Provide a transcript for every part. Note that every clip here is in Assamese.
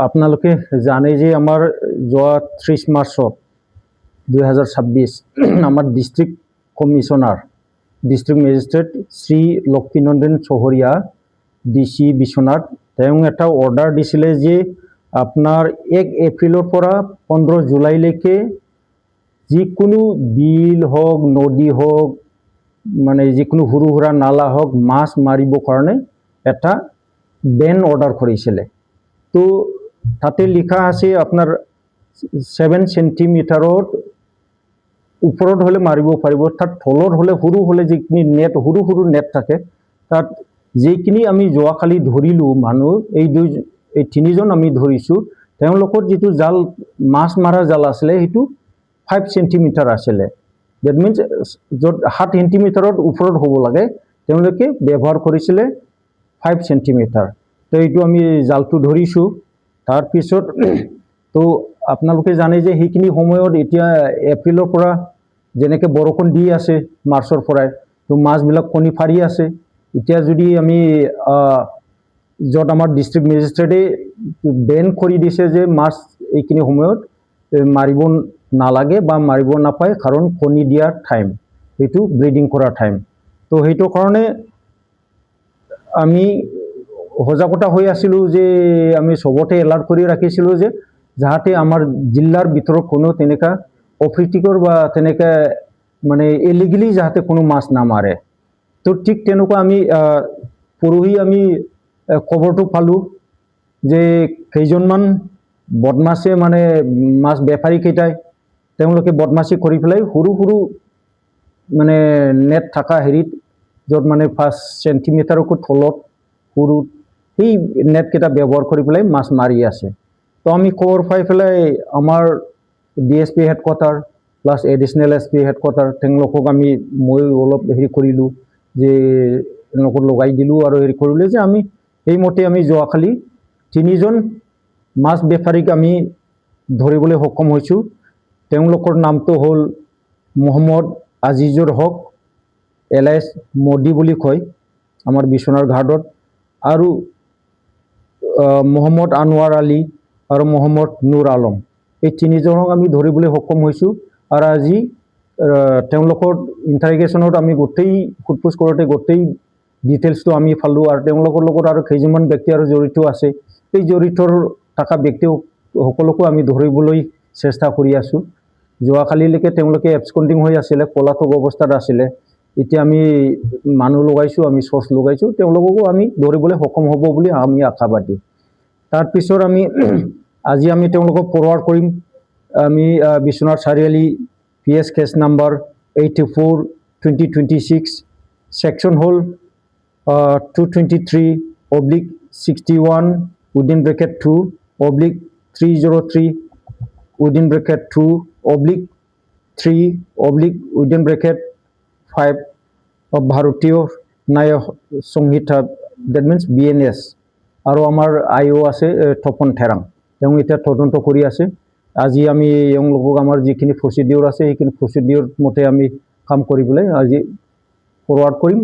আপোনালোকে জানে যে আমাৰ যোৱা 30 মাৰ্চত 2026 আমাৰ district commissioner district magistrate Shri Lakshminandan চহৰীয়া ডিচি বিশ্বনাথ তেওঁ এটা অৰ্ডাৰ দিছিলে যে আপোনাৰ 1 এপ্ৰিলৰ পৰা 15 জুলাইলৈকে যিকোনো বিল হওক নদী হওক মানে যিকোনো সৰু সুৰা নালা হওক মাছ মাৰিবৰ কাৰণে এটা বেন অৰ্ডাৰ কৰিছিলে। তো তাতে লিখা আছে আপোনাৰ 7 সেন্টিমিটাৰৰ ওপৰত হলে মাৰিব পাৰিব, তাত তলত হলে সৰু হলে যিখিনি নেট সৰু সৰু নেট থাকে তাত যিখিনি আমি যোৱাকালি ধৰিলোঁ মানুহ এই তিনিজন আমি ধৰিছোঁ, তেওঁলোকৰ যিটো জাল মাছ মাৰা জাল আছিলে সেইটো 5 সেন্টিমিটাৰ আছিলে। ডেট মিনছ য'ত 7 সেন্টিমিটাৰৰ ওপৰত হ'ব লাগে তেওঁলোকে ব্যৱহাৰ কৰিছিলে 5 সেন্টিমিটাৰ। তো এইটো আমি জালটো ধৰিছোঁ। তাৰপিছত তো আপোনালোকে জানে যে সেইখিনি সময়ত এতিয়া এপ্ৰিলৰ পৰা যেনেকৈ বৰষুণ দি আছে মাৰ্চৰ পৰাই, তো মাছবিলাক কণী পাৰি আছে। এতিয়া যদি আমি য'ত আমাৰ ডিষ্ট্ৰিক্ট মেজিষ্ট্ৰেটে বেন কৰি দিছে যে মাছ এইখিনি সময়ত মাৰিব নালাগে বা মাৰিব নাপায়, কাৰণ কণী দিয়াৰ টাইম, সেইটো ব্ৰিডিং কৰাৰ টাইম। তো সেইটো কাৰণে আমি সজাগতা হৈ আছিলোঁ যে আমি চবতে এলাৰ্ট কৰি ৰাখিছিলোঁ যে যাতে আমাৰ জিলাৰ ভিতৰত কোনো তেনেকুৱা অপ্ৰীতিকৰ বা তেনেকৈ মানে ইলিগেলি যাতে কোনো মাছ নামাৰে। তো ঠিক তেনেকুৱা আমি পৰহি আমি খবৰটো পালোঁ যে কেইজনমান বদমাছে মানে মাছ বেপাৰীকেইটাই তেওঁলোকে বদমাছি কৰি পেলাই সৰু সৰু মানে নেট থকা হেৰিত য'ত মানে 5 সেন্টিমিটাৰকো তলত সৰু সেই নেটকেইটা ব্যৱহাৰ কৰি পেলাই মাছ মাৰি আছে। তো আমি খবৰ পাই পেলাই আমাৰ DSP headquarter plus additional SP headquarter তেওঁলোকক মই অলপ হেৰি কৰিলোঁ যে তেওঁলোকক লগাই দিলোঁ আৰু হেৰি কৰিলোঁ যে আমি সেইমতে আমি যোৱাকালি 3জন মাছ বেপাৰীক আমি ধৰিবলৈ সক্ষম হৈছোঁ। তেওঁলোকৰ নামটো হ'ল মহম্মদ আজিজুৰ হক এলাইছ মোদী বুলি কয় আমাৰ বিশ্বনাথ ঘাটত, আৰু মহম্মদ আনোৱাৰ আলী আৰু মহম্মদ নুৰ আলম, এই 3জনক আমি ধৰিবলৈ সক্ষম হৈছোঁ। আৰু আজি তেওঁলোকৰ ইণ্টাৰগেশ্যনত আমি গোটেই সোধপোছ কৰোঁতে গোটেই ডিটেইলছটো আমি পালোঁ, আৰু তেওঁলোকৰ লগত আৰু কেইজনমান ব্যক্তি আৰু জড়িত আছে। এই জড়িত থকা ব্যক্তিসকলকো আমি ধৰিবলৈ চেষ্টা কৰি আছোঁ। যোৱাকালিলৈকে তেওঁলোকে এবস্কণ্ডিং হৈ আছিলে, পলাতক অৱস্থাত আছিলে। এতিয়া আমি মানুহ লগাইছোঁ, আমি চৰ্চ লগাইছোঁ, তেওঁলোককো আমি ধৰিবলৈ সক্ষম হ'ব বুলি আমি আশাবাদী। তাৰপিছত আজি আমি তেওঁলোকক ফৰৱাৰ্ড কৰিম আমি Biswanath Chariali PS cash number 84/2026 section হ'ল 223/2/3/2/3/5 ভাৰতীয় ন্যায় সংহিতা, ডেট মিনছ BNS, আৰু আমাৰ IO আছে তপন থেৰাং, তেওঁ এতিয়া তদন্ত কৰি আছে। আজি আমি এওঁলোকক আমাৰ যিখিনি প্ৰচিডিউৰ আছে সেইখিনি প্ৰচিডিউৰ মতে আমি কাম কৰিবলৈ আজি ফৰৱাৰ্ড কৰিম,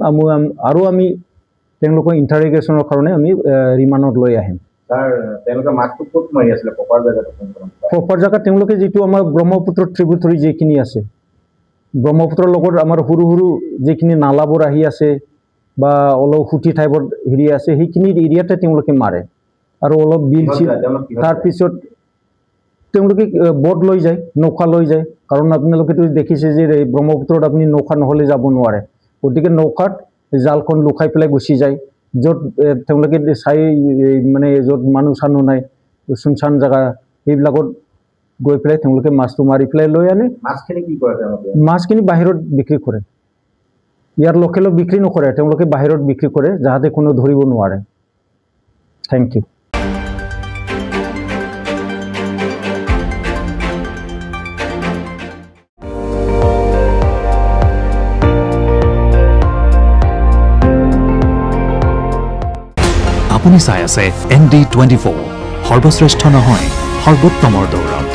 আৰু আমি তেওঁলোকৰ ইণ্টাৰগেশ্যনৰ কাৰণে আমি ৰিমাণ্ডত লৈ আহিম। তেওঁলোকে মাছটো ক'ত মাৰি আছিলে প্ৰপাৰ জেগাটো? প্ৰপাৰ জেগা তেওঁলোকে যিটো আমাৰ ব্ৰহ্মপুত্ৰ ট্ৰিবিউটৰী যিখিনি আছে, ব্ৰহ্মপুত্ৰৰ লগত আমাৰ সৰু সৰু যিখিনি নালাবোৰ আহি আছে বা অলপ সুঁতি টাইপত হেৰি আছে সেইখিনি এৰিয়াতে তেওঁলোকে মাৰে, আৰু অলপ বিল চিল। তাৰপিছত তেওঁলোকে বট লৈ যায়, নৌকা লৈ যায়, কাৰণ আপোনালোকেতো দেখিছে যে ব্ৰহ্মপুত্ৰত আপুনি নৌকা নহ'লে যাব নোৱাৰে, গতিকে নৌকাত জালখন লুকাই পেলাই গুচি যায়। য'ত তেওঁলোকে চাই মানে য'ত মানুহ চানুহ নাই, চুনচান জেগা, সেইবিলাকত গৈ পেলাই তেওঁলোকে মাছটো মাৰি পেলাই লৈ আনে। মাছখিনি কি কৰে তেওঁলোকে? মাছখিনি বাহিৰত বিক্ৰী কৰে, ইয়াৰ লোকেলত বিক্ৰী নকৰে, তেওঁলোকে বাহিৰত বিক্ৰী কৰে যাতে কোনো ধৰিব নোৱাৰে। Thank you. আপুনি চাই আছে ND24, সৰ্বশ্ৰেষ্ঠ নহয় সৰ্বোত্তমৰ দৌৰত।